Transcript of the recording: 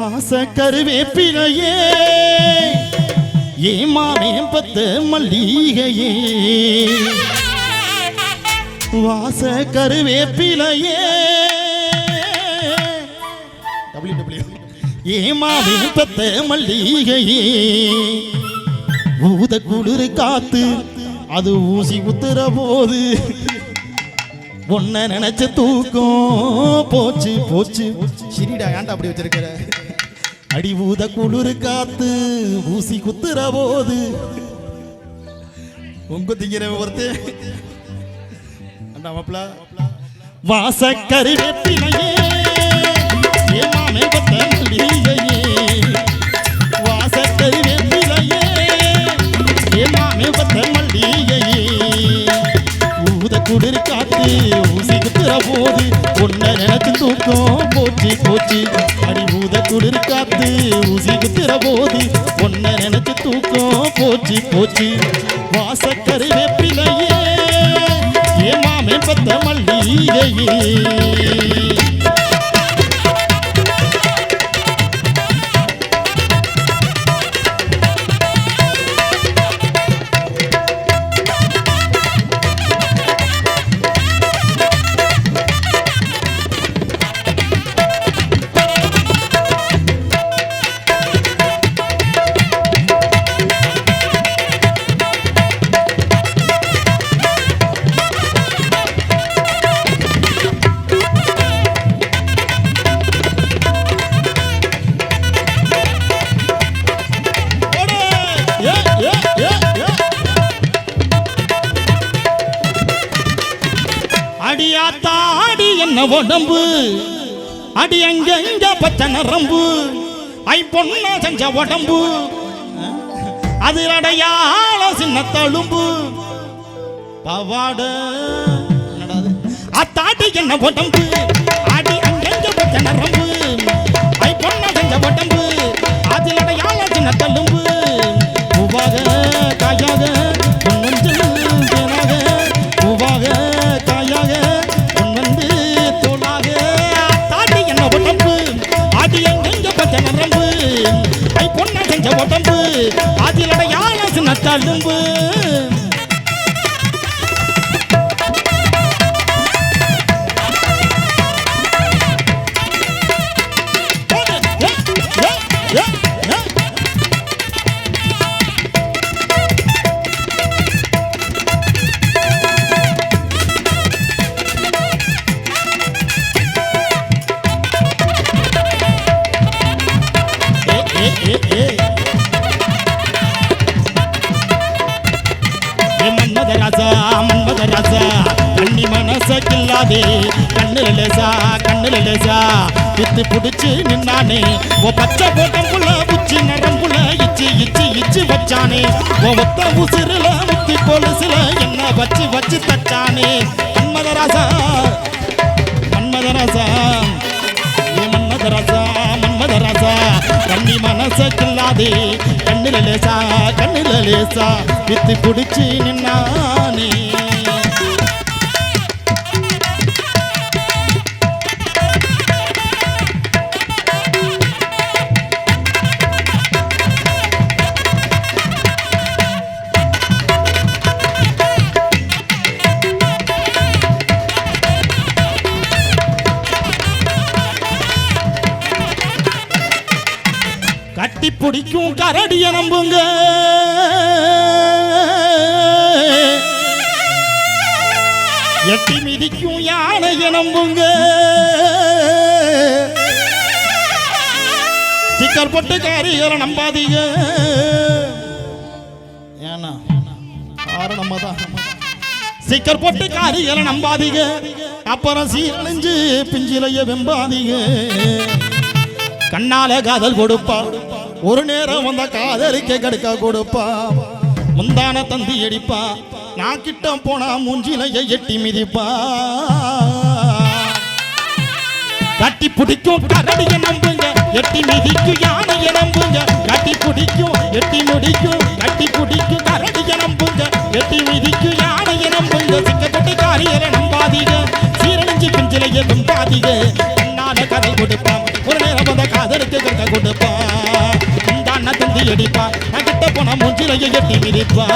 வாச கருவேப்பிலையே ஏமாமே பத்த மல்லிகையே வாச கருவேப்பிலையே ஏமாமே பத்த மல்லிகையே ஊத குளிர் காத்து அது ஊசி குத்துற போது ஒன்ன நினைச்ச தூக்கம் போச்சு போச்சு சிரிடா ஏன்டா அப்படி வச்சிருக்கிற அடி ஊத குளிர் காத்து ஊசி குத்துற போது உங்க திங்கிற ஒருத்தே வாச கருவேப்பிலையே ஏமாமே பத்த மல்லிகையே வாச கருவேப்பிலையே ஏமாமே பத்த மல்லிகையே ஊத குளிர் காத்து ஊசி குத்துற போது ஒன்ன நினைச்சு தூக்கம் போச்சு போச்சு அடி ஊத குளிர் காத்து ஊசி குத்துற போது ஒன்ன நினைச்சு தூக்கம் போச்சு போச்சு வாச கருவேப்பிலையே ஏமாமே பத்த மல்லிகையே அடியாத்தாடி என்ன உடம்பு அடி அங்க பச்சை நரம்பு ஐ பொண்ணா செஞ்ச உடம்பு அது அடையாள சின்ன தழும்பு பவாட அத்தாடி என்ன உடம்பு அடி அங்க பச்சை நரம்பு ஐ பொண்ணா செஞ்ச உடம்பு அது அடையாள சின்ன தழும்பு பூவாக காயாக உடம்பு அதிலட யாழ சின்ன தழும்பு கண்ணி மனச கில்லாதே கண்ணுல லேசா வித்து புடிச்சு நின்னானே ஓ பச்சை போட்டம்புள்ள உச்சி நரம்புல இச்சி இச்சி இச்சி வச்சானே ஓ ஒத்த உசிறுல முத்தி போலீசுல என்ன வச்சு வச்சு தச்சானே மன்மதராசா மன்மதராசா மன்மதராசா மன்மதராசா கண்ணி மனச கில்லாதே கண்ணுல லேசா வித்து புடிச்சு நின்னானே கட்டி பிடிக்கும் கரடிய நம்புங்க எட்டி மிதிக்கும் யானைய நம்புங்க ஸ்டிக்கர் போட்டு காரிகளை நம்பாதீங்க ஏன்னா நம்ம தான் ஸ்டிக்கர் போட்டு காரிகளை நம்பாதீங்க அப்புறம் சீரழிஞ்சு பிஞ்சிலைய வெம்பாதீங்க கண்ணால காதல் கொடுப்பா ஒரு நேரம் வந்த காதலிக்க கடுக்க கொடுப்பா முந்தான தந்தி அடிப்பா நான் கிட்ட போனா மூஞ்சிலைய எட்டி மிதிப்பா கட்டி பிடிக்கும் கரடிய நம்புங்க எட்டி மிதிக்கும் யானைய நம்புங்க கட்டி பிடிக்கும் எட்டி முடிக்கும் கட்டி பிடிக்கும் கரடிய நம்புங்க எட்டி மிதிக்கும் யானைய நம்புங்க சிக்கப்பட்டு காரியரை நம்பாதீங்க சீரழிஞ்சு பிஞ்சிலைய வெம்பாதீங்க கண்ணால கதை கொடுப்பா ஒரு நேரம் வந்த காதல் இவருக்கு கற்க கொடுப்பா இந்த அண்ணன் தந்தி அடிப்பா நான் கிட்ட போன மூஞ்சிலையை எட்டி மிதிப்பா